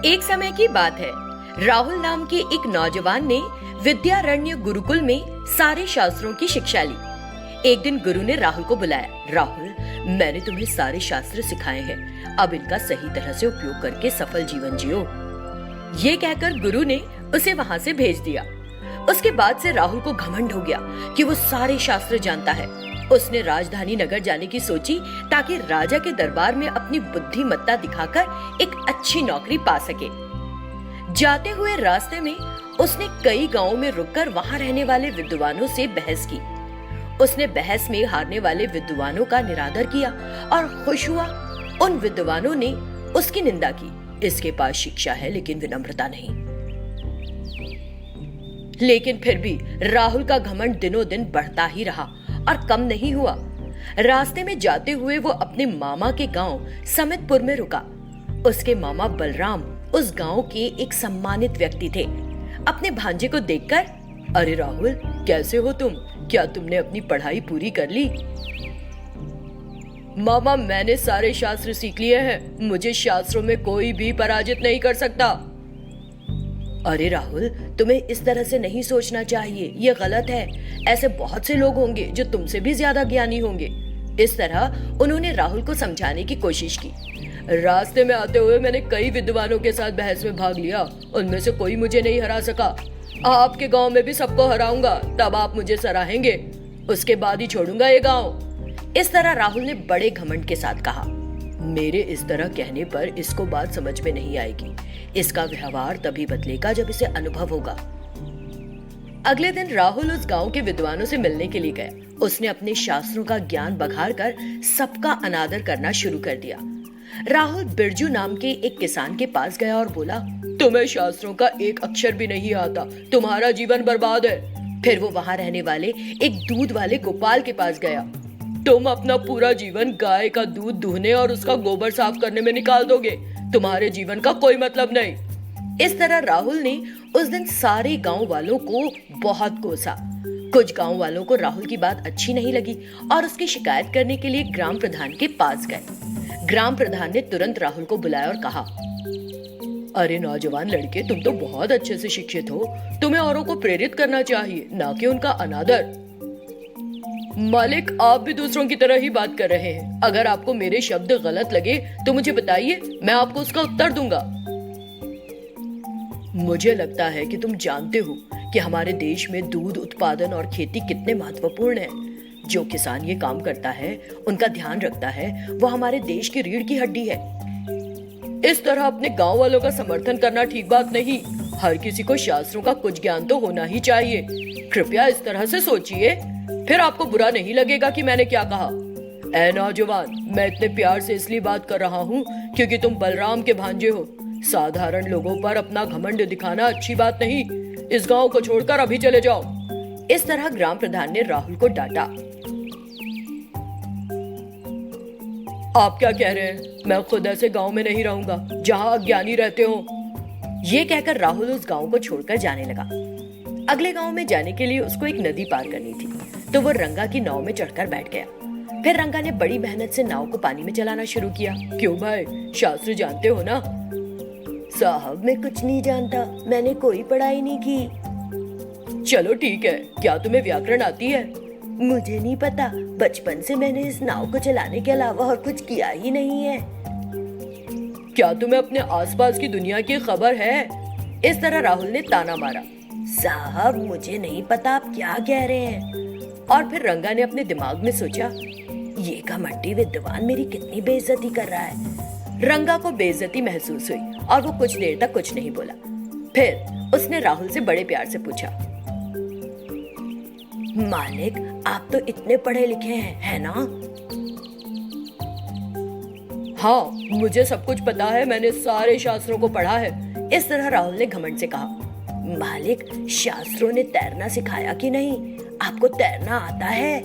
एक समय की बात है। राहुल नाम के एक नौजवान ने विद्यारण्य गुरुकुल में सारे शास्त्रों की शिक्षा ली। एक दिन गुरु ने राहुल को बुलाया। राहुल, मैंने तुम्हें सारे शास्त्र सिखाए हैं, अब इनका सही तरह से उपयोग करके सफल जीवन जियो। ये कहकर गुरु ने उसे वहां से भेज दिया। उसके बाद से राहुल को घमंड हो गया कि वो सारे शास्त्र जानता है। उसने राजधानी नगर जाने की सोची ताकि राजा के दरबार में अपनी बुद्धिमत्ता दिखाकर एक अच्छी नौकरी पा सके। जाते हुए रास्ते में उसने कई गांवों में रुककर वहां रहने वाले विद्वानों से बहस की। उसने बहस में हारने वाले विद्वानों का निरादर किया और खुश हुआ। उन विद्वानों ने उसकी निंदा की। इसके पास शिक्षा है लेकिन विनम्रता नहीं। लेकिन फिर भी राहुल का घमंड दिनों दिन बढ़ता ही रहा और कम नहीं हुआ। रास्ते में जाते हुए वो अपने मामा के गांव समितपुर में रुका। उसके मामा बलराम उस गांव के एक सम्मानित व्यक्ति थे। अपने भांजे को देखकर, अरे राहुल, कैसे हो तुम? क्या तुमने अपनी पढ़ाई पूरी कर ली? मामा, मैंने सारे शास्त्र सीख लिए हैं। मुझे शास्त्रों में कोई भी पराजित नहीं कर सकता। अरे राहुल, तुम्हें इस तरह से नहीं सोचना चाहिए, ये गलत है। ऐसे बहुत से लोग होंगे जो तुमसे भी ज्यादा ज्ञानी होंगे। इस तरह उन्होंने राहुल को समझाने की कोशिश की। रास्ते में आते हुए मैंने कई विद्वानों के साथ बहस में भाग लिया, उनमें से कोई मुझे नहीं हरा सका। आपके गांव में भी सबको हराऊंगा, तब आप मुझे सराहेंगे। उसके बाद ही छोड़ूंगा ये गांव। इस तरह राहुल ने बड़े घमंड के साथ कहा। मेरे इस तरह कहने पर इसको बात समझ में नहीं आएगी। इसका व्यवहार तभी बदलेगा जब इसे अनुभव होगा। अगले दिन राहुल उस गांव के विद्वानों से मिलने के लिए गया। उसने अपने शास्त्रों का ज्ञान बघाड़कर सबका अनादर करना शुरू कर दिया। राहुल बिरजू नाम के एक किसान के पास गया और बोला, तुम्हें शास्त्रों का एक अक्षर भी नहीं आता, तुम्हारा जीवन बर्बाद है। फिर वो वहां रहने वाले एक दूध वाले गोपाल के पास गया। तुम अपना पूरा जीवन गाय का दूध दूहने और उसका गोबर साफ करने में निकाल दोगे, तुम्हारे जीवन का कोई मतलब नहीं। इस तरह राहुल ने उस दिन सारे गांव वालों को बहुत कोसा। कुछ गांव वालों को राहुल की बात अच्छी नहीं लगी और उसकी शिकायत करने के लिए ग्राम प्रधान के पास गए। ग्राम प्रधान ने तुरंत राहुल को बुलाया और कहा, अरे नौजवान लड़के, तुम तो बहुत अच्छे से शिक्षित हो, तुम्हें औरों को प्रेरित करना चाहिए, ना कि उनका अनादर। मालिक, आप भी दूसरों की तरह ही बात कर रहे हैं। अगर आपको मेरे शब्द गलत लगे तो मुझे बताइए, मैं आपको उसका उत्तर दूंगा। मुझे लगता है कि तुम जानते हो कि हमारे देश में दूध उत्पादन और खेती कितने महत्वपूर्ण है। जो किसान ये काम करता है, उनका ध्यान रखता है, वो हमारे देश की रीढ़ की हड्डी है। इस तरह अपने गांव वालों का समर्थन करना ठीक बात नहीं। हर किसी को शास्त्रों का कुछ ज्ञान तो होना ही चाहिए। कृपया इस तरह से सोचिए, फिर आपको बुरा नहीं लगेगा कि मैंने क्या कहा। ऐ नौजवान, मैं इतने प्यार से इसलिए बात कर रहा हूँ क्योंकि तुम बलराम के भांजे हो। साधारण लोगों पर अपना घमंड दिखाना अच्छी बात नहीं। इस गांव को छोड़कर अभी चले जाओ। इस तरह ग्राम प्रधान ने राहुल को डांटा। आप क्या कह रहे हैं? मैं खुद ऐसे गांव में नहीं रहूंगा जहां अज्ञानी रहते हो। ये कहकर राहुल उस गांव को छोड़कर जाने लगा। अगले गांव में जाने के लिए उसको एक नदी पार करनी थी, तो वो रंगा की नाव में चढ़कर बैठ गया। फिर रंगा ने बड़ी मेहनत से नाव को पानी में चलाना शुरू किया। क्यों भाई, शास्त्र जानते हो ना? साहब, मैं कुछ नहीं जानता, मैंने कोई पढ़ाई नहीं की। चलो ठीक है, क्या तुम्हें व्याकरण आती है? मुझे नहीं पता, बचपन से मैंने इस नाव को चलाने के अलावा और कुछ किया ही नहीं है। क्या तुम्हें अपने आसपास की दुनिया की खबर है? इस तरह राहुल ने ताना मारा। साहब, मुझे नहीं पता आप क्या कह रहे हैं। और फिर रंगा ने अपने दिमाग में सोचा, ये घमंडी विद्वान मेरी कितनी बेइज्जती कर रहा है। रंगा को बेइज्जती महसूस हुई और वो कुछ देर तक कुछ नहीं बोला। फिर उसने राहुल से बड़े प्यार से पूछा, मालिक, आप तो इतने पढ़े लिखे हैं, है ना? हाँ, मुझे सब कुछ पता है, मैंने सारे शास्त्रों को पढ़ा है। इस तरह राहुल ने घमंड से कहा। मालिक, शास्त्रों ने तैरना सिखाया कि नहीं? आपको तैरना आता है?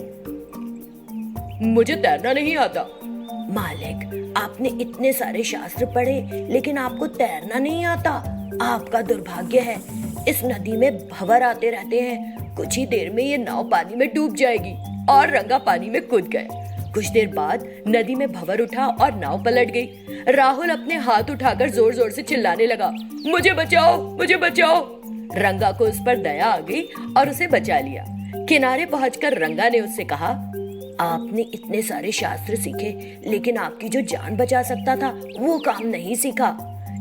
मुझे तैरना नहीं आता। मालिक, आपने इतने सारे शास्त्र पढ़े लेकिन आपको तैरना नहीं आता। आपका दुर्भाग्य है। इस नदी में भंवर आते रहते हैं, कुछ ही देर में ये नाव पानी में डूब जाएगी। और रंगा पानी में कूद गए। कुछ देर बाद नदी में भंवर उठा और नाव पलट गई। राहुल अपने हाथ उठाकर जोर जोर से चिल्लाने लगा, मुझे बचाओ, मुझे बचाओ। रंगा को उस पर दया आ गई और उसे बचा लिया। किनारे पहुंचकर रंगा ने उससे कहा, आपने इतने सारे शास्त्र सीखे, लेकिन आपकी जो जान बचा सकता था वो काम नहीं सीखा।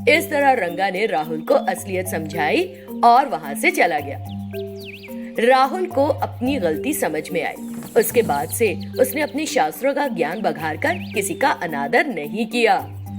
इस तरह रंगा ने राहुल को असलियत समझाई और वहां से चला गया। राहुल को अपनी गलती समझ में आई। उसके बाद से उसने अपने शास्त्रों का ज्ञान बघार कर किसी का अनादर नहीं किया।